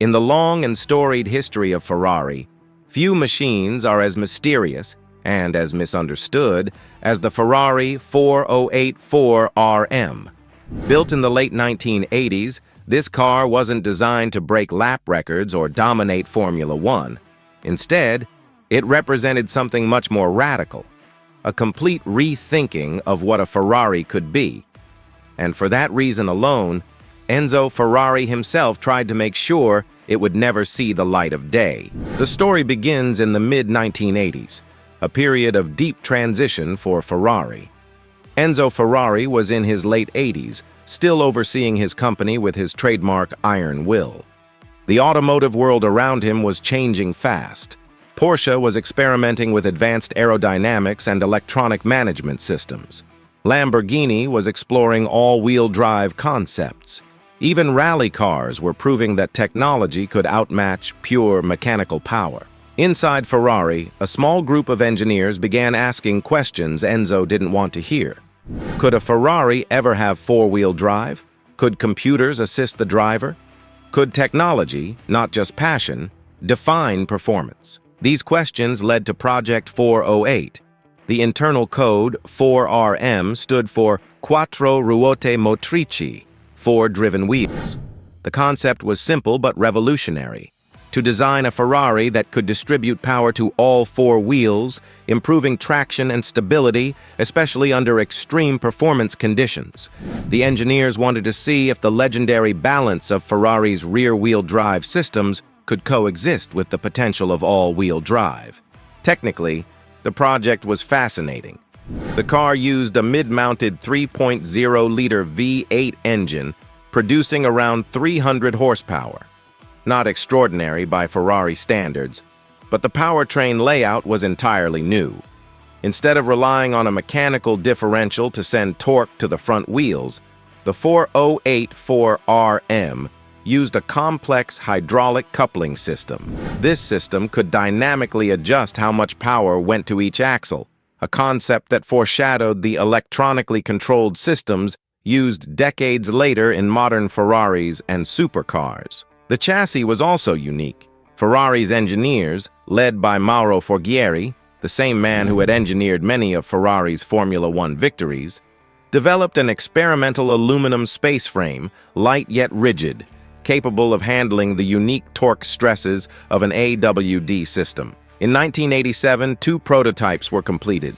In the long and storied history of Ferrari, few machines are as mysterious and as misunderstood as the Ferrari 4084 RM. Built in the late 1980s, this car wasn't designed to break lap records or dominate Formula One. Instead, it represented something much more radical, a complete rethinking of what a Ferrari could be. And for that reason alone, Enzo Ferrari himself tried to make sure it would never see the light of day. The story begins in the mid-1980s, a period of deep transition for Ferrari. Enzo Ferrari was in his late 80s, still overseeing his company with his trademark iron will. The automotive world around him was changing fast. Porsche was experimenting with advanced aerodynamics and electronic management systems. Lamborghini was exploring all-wheel drive concepts. Even rally cars were proving that technology could outmatch pure mechanical power. Inside Ferrari, a small group of engineers began asking questions Enzo didn't want to hear. Could a Ferrari ever have four-wheel drive? Could computers assist the driver? Could technology, not just passion, define performance? These questions led to Project 408. The internal code 4RM stood for Quattro Ruote Motrici, four-driven wheels. The concept was simple but revolutionary: to design a Ferrari that could distribute power to all four wheels, improving traction and stability, especially under extreme performance conditions. The engineers wanted to see if the legendary balance of Ferrari's rear-wheel drive systems could coexist with the potential of all-wheel drive. Technically, the project was fascinating. The car used a mid-mounted 3.0-liter V8 engine, producing around 300 horsepower. Not extraordinary by Ferrari standards, but the powertrain layout was entirely new. Instead of relying on a mechanical differential to send torque to the front wheels, the 4084 RM used a complex hydraulic coupling system. This system could dynamically adjust how much power went to each axle, a concept that foreshadowed the electronically controlled systems used decades later in modern Ferraris and supercars. The chassis was also unique. Ferrari's engineers, led by Mauro Forghieri, the same man who had engineered many of Ferrari's Formula One victories, developed an experimental aluminum space frame, light yet rigid, capable of handling the unique torque stresses of an AWD system. In 1987, two prototypes were completed.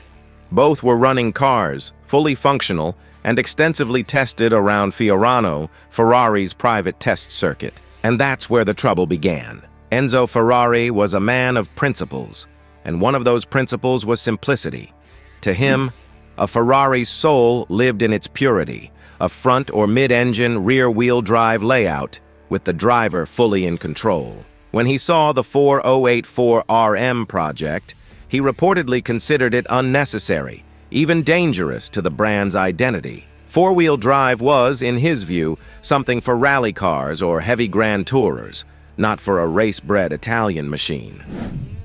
Both were running cars, fully functional, and extensively tested around Fiorano, Ferrari's private test circuit. And that's where the trouble began. Enzo Ferrari was a man of principles, and one of those principles was simplicity. To him, a Ferrari's soul lived in its purity, a front or mid-engine rear-wheel drive layout with the driver fully in control. When he saw the 4084 RM project, he reportedly considered it unnecessary, even dangerous to the brand's identity. Four-wheel drive was, in his view, something for rally cars or heavy grand tourers, not for a race-bred Italian machine.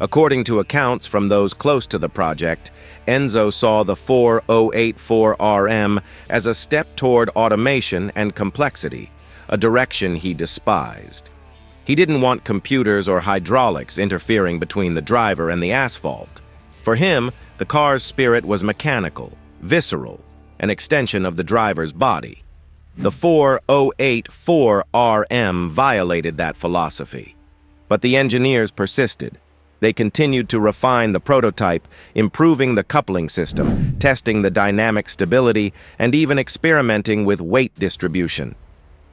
According to accounts from those close to the project, Enzo saw the 4084 RM as a step toward automation and complexity, a direction he despised. He didn't want computers or hydraulics interfering between the driver and the asphalt. For him, the car's spirit was mechanical, visceral, an extension of the driver's body. The 4084 RM violated that philosophy. But the engineers persisted. They continued to refine the prototype, improving the coupling system, testing the dynamic stability, and even experimenting with weight distribution.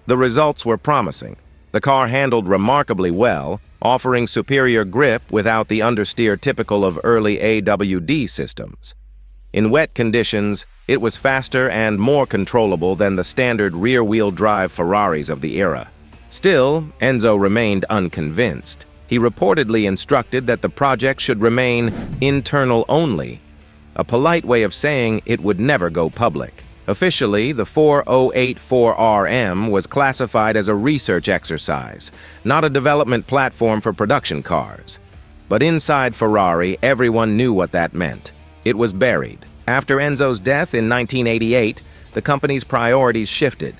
The results were promising. The car handled remarkably well, offering superior grip without the understeer typical of early AWD systems. In wet conditions, it was faster and more controllable than the standard rear-wheel drive Ferraris of the era. Still, Enzo remained unconvinced. He reportedly instructed that the project should remain internal only, a polite way of saying it would never go public. Officially, the 4084 RM was classified as a research exercise, not a development platform for production cars. But inside Ferrari, everyone knew what that meant. It was buried. After Enzo's death in 1988, the company's priorities shifted.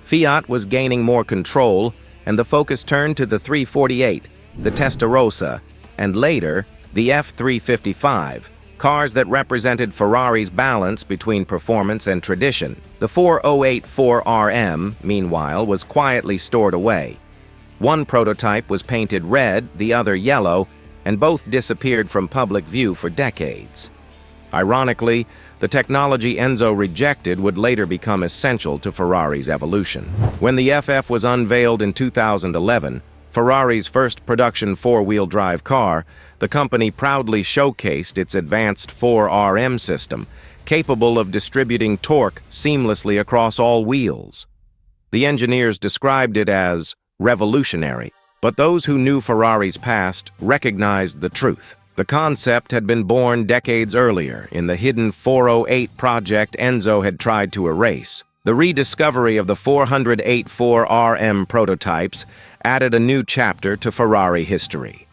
Fiat was gaining more control, and the focus turned to the 348, the Testarossa, and later, the F355, cars that represented Ferrari's balance between performance and tradition. The 4084RM, meanwhile, was quietly stored away. One prototype was painted red, the other yellow, and both disappeared from public view for decades. Ironically, the technology Enzo rejected would later become essential to Ferrari's evolution. When the FF was unveiled in 2011, Ferrari's first production four-wheel drive car, the company proudly showcased its advanced 4RM system, capable of distributing torque seamlessly across all wheels. The engineers described it as revolutionary, but those who knew Ferrari's past recognized the truth. The concept had been born decades earlier in the hidden 408 project Enzo had tried to erase. The rediscovery of the 484RM prototypes added a new chapter to Ferrari history.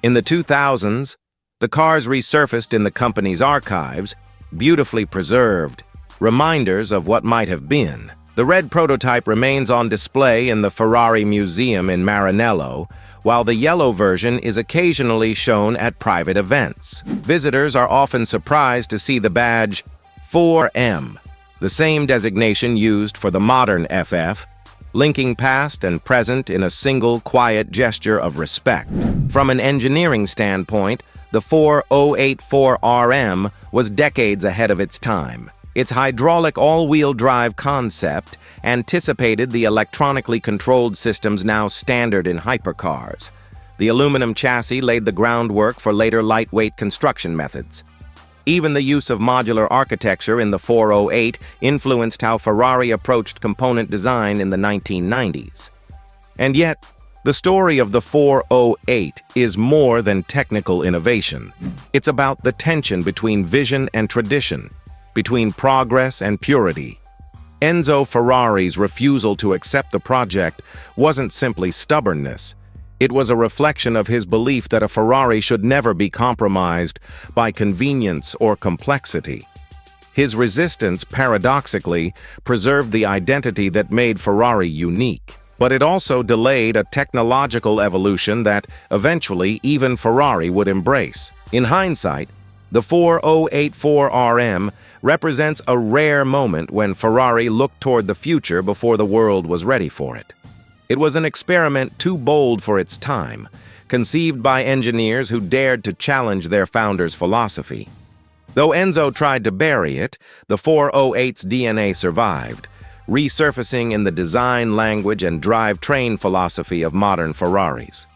In the 2000s, the cars resurfaced in the company's archives, beautifully preserved, reminders of what might have been. The red prototype remains on display in the Ferrari Museum in Maranello, while the yellow version is occasionally shown at private events. Visitors are often surprised to see the badge 4M, the same designation used for the modern FF, linking past and present in a single quiet gesture of respect. From an engineering standpoint, the 4084RM was decades ahead of its time. Its hydraulic all-wheel drive concept anticipated the electronically controlled systems now standard in hypercars. The aluminum chassis laid the groundwork for later lightweight construction methods. Even the use of modular architecture in the 408 influenced how Ferrari approached component design in the 1990s. And yet, the story of the 408 is more than technical innovation. It's about the tension between vision and tradition, between progress and purity. Enzo Ferrari's refusal to accept the project wasn't simply stubbornness. It was a reflection of his belief that a Ferrari should never be compromised by convenience or complexity. His resistance, paradoxically, preserved the identity that made Ferrari unique. But it also delayed a technological evolution that, eventually, even Ferrari would embrace. In hindsight, the 4084RM represents a rare moment when Ferrari looked toward the future before the world was ready for it. It was an experiment too bold for its time, conceived by engineers who dared to challenge their founder's philosophy. Though Enzo tried to bury it, the 408's DNA survived, resurfacing in the design, language, and drivetrain philosophy of modern Ferraris.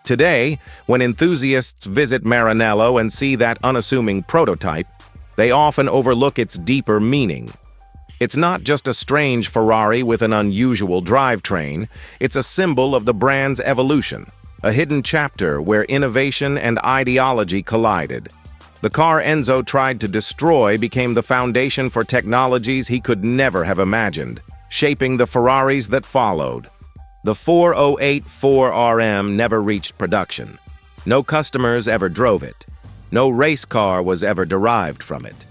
Today, when enthusiasts visit Maranello and see that unassuming prototype, they often overlook its deeper meaning. It's not just a strange Ferrari with an unusual drivetrain, it's a symbol of the brand's evolution, a hidden chapter where innovation and ideology collided. The car Enzo tried to destroy became the foundation for technologies he could never have imagined, shaping the Ferraris that followed. The 4084RM never reached production. No customers ever drove it. No race car was ever derived from it.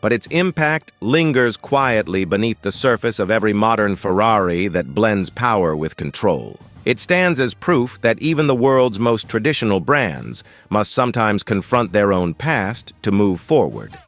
But its impact lingers quietly beneath the surface of every modern Ferrari that blends power with control. It stands as proof that even the world's most traditional brands must sometimes confront their own past to move forward.